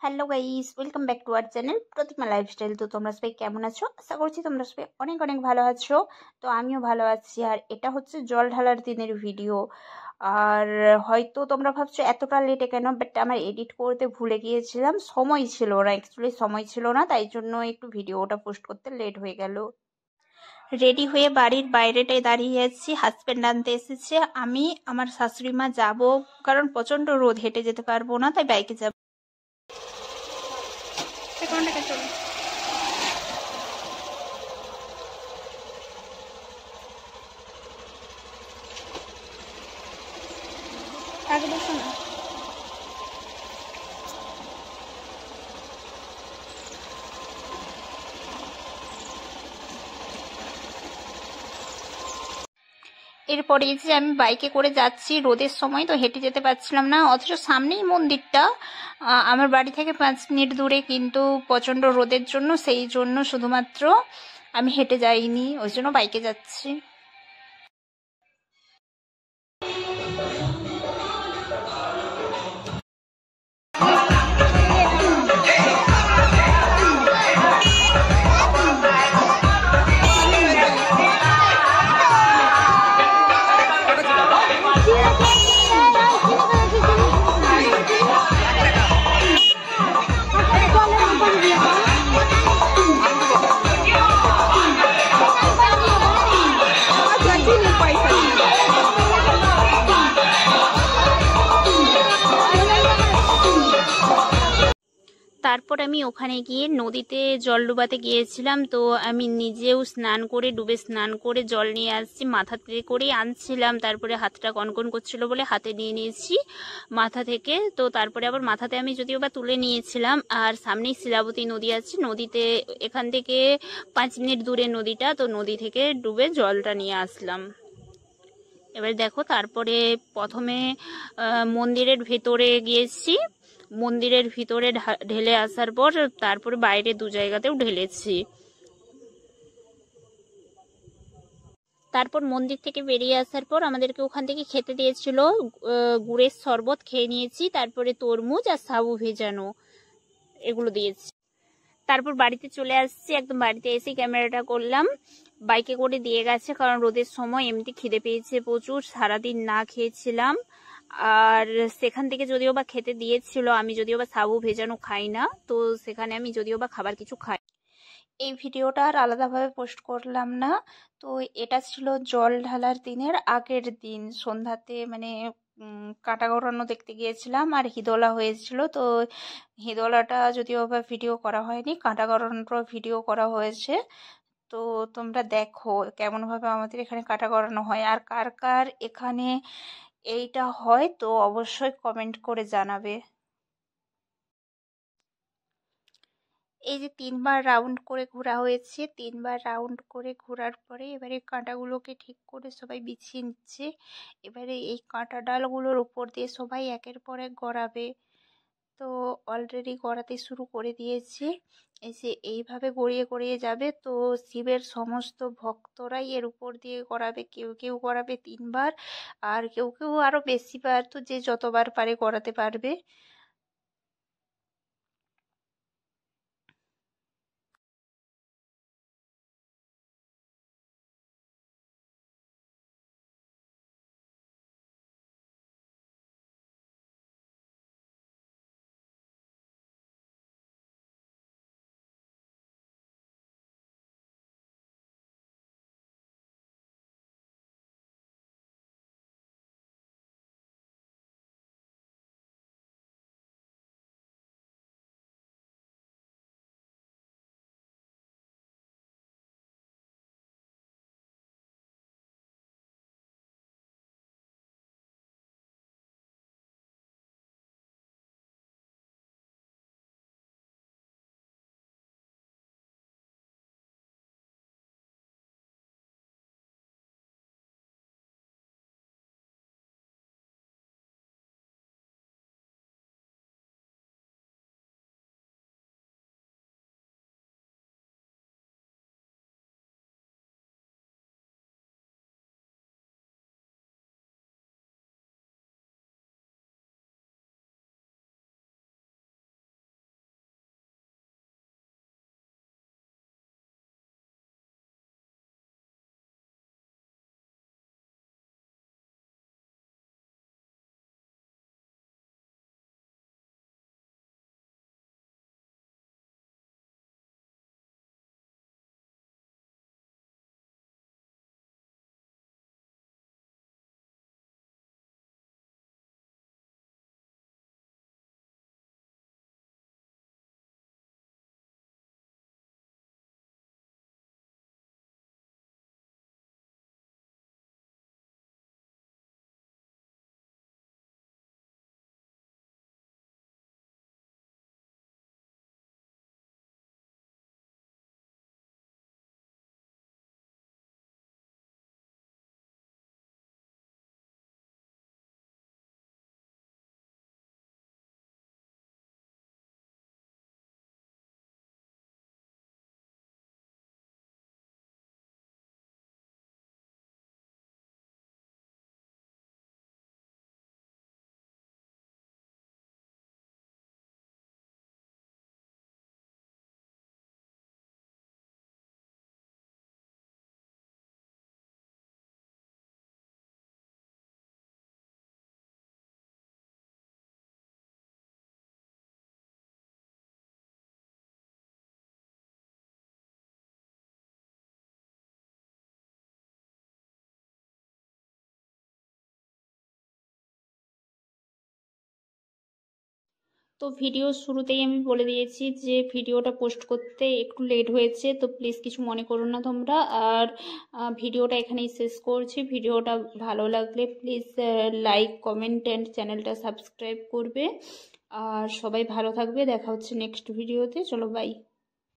Hello guys, welcome back to our channel Pratima lifestyle. তো তোমরা সবাই কেমন আছো? আশা করছি তোমরা সবাই অনেক অনেক ভালো আছো। তো আমিও ভালো আছি। আর এটা হচ্ছে জল ঢালার দিনের ভিডিও। আর হয়তো তোমরা ভাবছো এতটা লেটে কেন, বাট আমার এডিট করতে ভুলে গিয়েছিলাম, সময় ছিল না, অ্যাকচুয়ালি সময় ছিল না, তাই জন্য একটু ভিডিওটা পোস্ট করতে লেট হয়ে গেল। রেডি হয়ে বাড়ির বাইরেটায় দাঁড়িয়ে আছি, হাজব্যান্ড আনতে এসেছে। আমি আমার শাশুড়ি মা যাবো, কারণ প্রচন্ড রোদ, হেঁটে যেতে পারবো না, তাই বাইকে যাবো। আগে বসো না। এরপরে যে আমি বাইকে করে যাচ্ছি, রোদের সময় তো হেঁটে যেতে পারছিলাম না, অথচ সামনেই মন্দিরটা, আমার বাড়ি থেকে 5 মিনিট দূরে, কিন্তু প্রচণ্ড রোদের জন্য, সেই জন্য শুধুমাত্র আমি হেঁটে যাইনি, ওই জন্য বাইকে যাচ্ছি। তারপর আমি ওখানে গিয়ে নদীতে জল ডুবাতে গিয়েছিলাম। তো আমি নিজেও স্নান করে, ডুবে স্নান করে জল নিয়ে আসছি, মাথাতে করেই আনছিলাম। তারপরে হাতটা কনকন করছিল বলে হাতে নিয়ে নিয়েছি মাথা থেকে। তো তারপরে আবার মাথাতে আমি যদিও বা তুলে নিয়েছিলাম। আর সামনেই শিলাবতী নদী আছে, নদীতে এখান থেকে 5 মিনিট দূরে নদীটা, তো নদী থেকে ডুবে জলটা নিয়ে আসলাম। এবার দেখো, তারপরে প্রথমে মন্দিরের ভেতরে গিয়েছি, মন্দিরের ভিতরে ঢেলে আসার পর তারপরে বাইরে 2 জায়গাতেও ঢেলেছি। তারপর মন্দির থেকে বেরিয়ে আসার পর আমাদেরকে ওখান থেকে খেতে দিয়েছিল গুড়ের শরবত, খেয়ে নিয়েছি। তারপরে তরমুজ আর সাবু ভেজানো, এগুলো দিয়েছি। তারপর বাড়িতে চলে আসছি, একদম বাড়িতে এসে ক্যামেরাটা করলাম। বাইকে করে দিয়ে গেছে, কারণ রোদের সময় এমনি খিদে পেয়েছে প্রচুর, সারাদিন না খেয়েছিলাম। আর সেখান থেকে যদিও বা খেতে দিয়েছিল, আমি যদিও বা সাবু ভেজানো খাই না, তো সেখানে আমি যদিও বা খাবার কিছু খাই। এই ভিডিওটা আর আলাদাভাবে পোস্ট করলাম না। তো এটা ছিল জল ঢালার দিনের আগের দিন সন্ধ্যাতে, মানে কাঁটা ঘোরানো দেখতে গিয়েছিলাম, আর হিদোলা হয়েছিল। তো হিদোলাটা যদিও বা ভিডিও করা হয়নি, কাঁটা ঘোরানোর ভিডিও করা হয়েছে। তো তোমরা দেখো কেমনভাবে আমাদের এখানে কাঁটা ঘোরানো হয়, আর কার কার এখানে এইটা হয়, তো অবশ্যই কমেন্ট করে জানাবে। এই যে 3বার রাউন্ড করে ঘোরা হয়েছে, 3বার রাউন্ড করে ঘোরার পরে এবারে কাঁটাগুলোকে ঠিক করে সবাই বিছিয়ে নিচ্ছে। এবারে এই কাঁটা ডালগুলোর উপর দিয়ে সবাই একের পর এক গড়াবে। তো অলরেডি গড়াতে শুরু করে দিয়েছে। এই যে এইভাবে গড়িয়ে গড়িয়ে যাবে, তো শিবের সমস্ত ভক্তরাই এর উপর দিয়ে গড়াবে, কেউ কেউ গড়াবে 3বার, আর কেউ কেউ আরো বেশিবার, তো যে যতবার পারে গড়াতে পারবে। তো ভিডিও শুরুতেই আমি বলে দিয়েছি যে ভিডিওটা পোস্ট করতে একটু লেট হয়েছে, তো প্লিজ কিছু মনে করো না তোমরা। আর ভিডিওটা এখানেই শেষ করছি। ভিডিওটা ভালো লাগলে প্লিজ লাইক, কমেন্ট অ্যান্ড চ্যানেলটা সাবস্ক্রাইব করবে। আর সবাই ভালো থাকবে, দেখা হচ্ছে নেক্সট ভিডিওতে। চলো বাই।